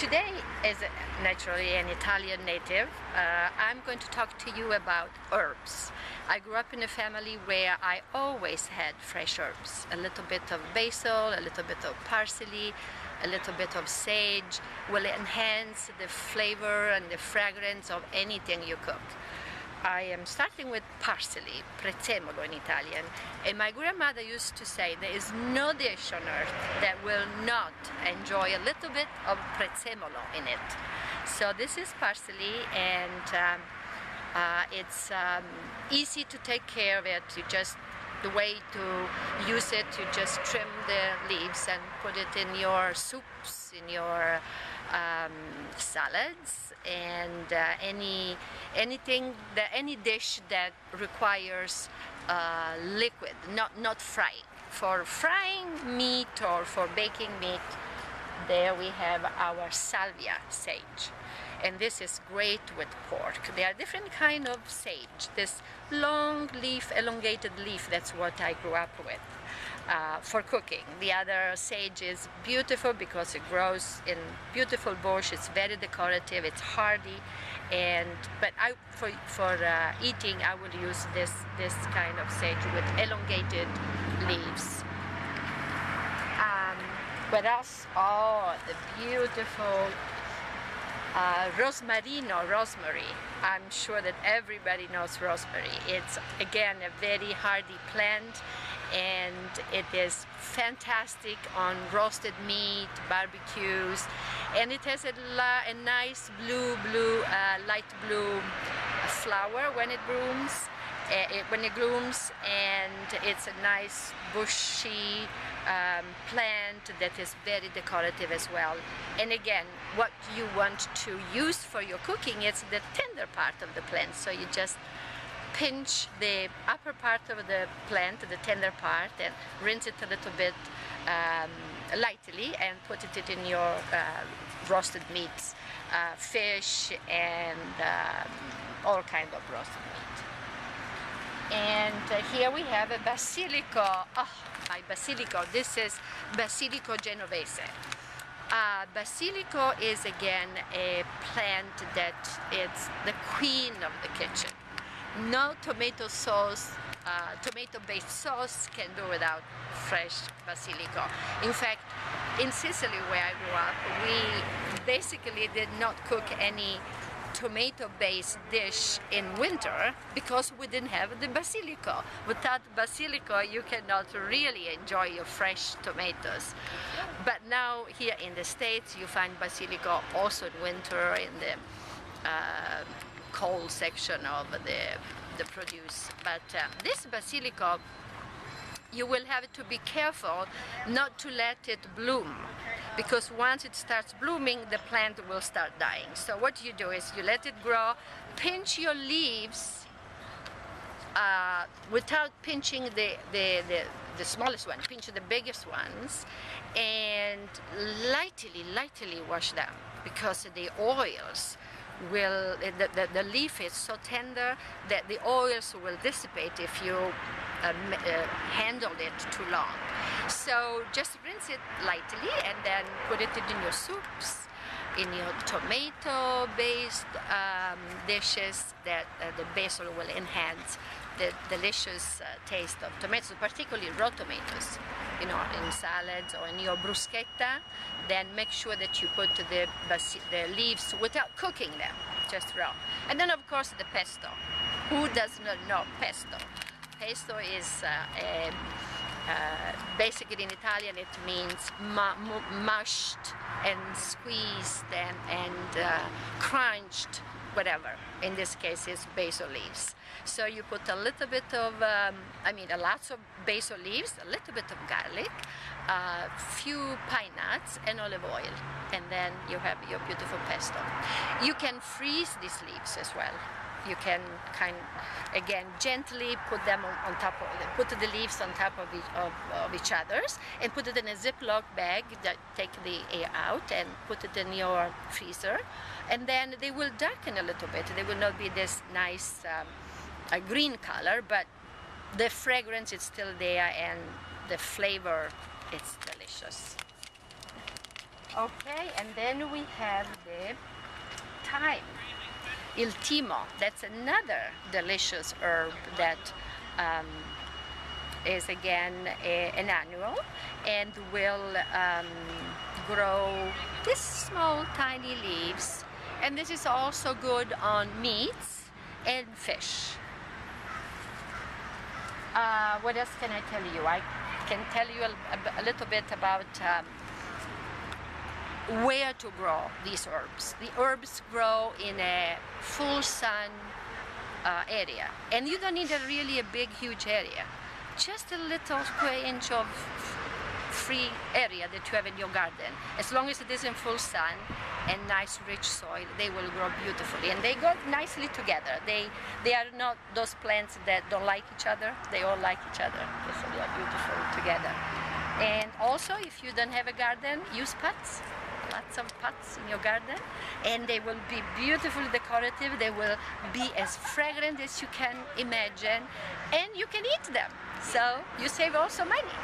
Today, as naturally an Italian native, I'm going to talk to you about herbs. I grew up in a family where I always had fresh herbs. A little bit of basil, a little bit of parsley, a little bit of sage will enhance the flavor and the fragrance of anything you cook. I am starting with parsley, prezzemolo in Italian, and my grandmother used to say there is no dish on earth that will not enjoy a little bit of prezzemolo in it. So this is parsley, and it's easy to take care of it. The way to use it, you just trim the leaves and put it in your soups, in your salads, and any dish that requires liquid, not frying. For frying meat or for baking meat, there we have our salvia sage. And this is great with pork. There are different kind of sage. This long leaf, elongated leaf, that's what I grew up with for cooking. The other sage is beautiful because it grows in beautiful bush. It's very decorative. It's hardy, but for eating, I would use this kind of sage with elongated leaves. What else? Oh, the beautiful rosemary. I'm sure that everybody knows rosemary. It's again a very hardy plant, and it is fantastic on roasted meat, barbecues, and it has a nice light blue flower when it blooms. And it's a nice bushy plant that is very decorative as well. And again, what you want to use for your cooking is the tender part of the plant. So you just pinch the upper part of the plant, the tender part, and rinse it a little bit lightly and put it in your roasted meats, fish, and all kinds of roasted meat. And here we have a basilico. Oh, my basilico. This is Basilico genovese. Basilico is again a plant that is the queen of the kitchen. No tomato sauce, tomato-based sauce can do without fresh basilico. In fact, in Sicily, where I grew up, we basically did not cook any tomato-based dish in winter because we didn't have the basilico. Without basilico, you cannot really enjoy your fresh tomatoes. But now here in the States, you find basilico also in winter in the cold section of the produce. But this basilico, you will have to be careful not to let it bloom, because once it starts blooming, the plant will start dying. So what you do is you let it grow, pinch your leaves without pinching the smallest one, pinch the biggest ones, and lightly wash them, because the oils will, the leaf is so tender that the oils will dissipate if you handle it too long. So just rinse it lightly and then put it in your soups, in your tomato-based dishes, that the basil will enhance the delicious taste of tomatoes, particularly raw tomatoes, in salads or in your bruschetta. Then make sure that you put the leaves without cooking them, just raw. And then of course the pesto. Who does not know pesto? Pesto is basically in Italian it means mashed and squeezed and crunched, whatever. In this case it's basil leaves. So you put a little bit of, lots of basil leaves, a little bit of garlic, a few pine nuts and olive oil, and then you have your beautiful pesto. You can freeze these leaves as well. You can again gently put them on top of, put the leaves on top of each other's, and put it in a Ziploc bag that take the air out, and put it in your freezer, and then they will darken a little bit. They will not be this nice a green color, but the fragrance is still there and the flavor, it's delicious. Okay, and then we have the thyme, il timo. That's another delicious herb that um, is again an annual and will grow these small tiny leaves, and this is also good on meats and fish. What else can I tell you? I can tell you a little bit about where to grow these herbs. The herbs grow in a full sun area, and you don't need really a big huge area, just a little square inch of free area that you have in your garden. As long as it is in full sun and nice rich soil, they will grow beautifully, and they go nicely together. They are not those plants that don't like each other. They all like each other, so they are beautiful together. And also, if you don't have a garden, use pots. Lots of pots in your garden, and they will be beautifully decorative. They will be as fragrant as you can imagine, and you can eat them, so you save also money.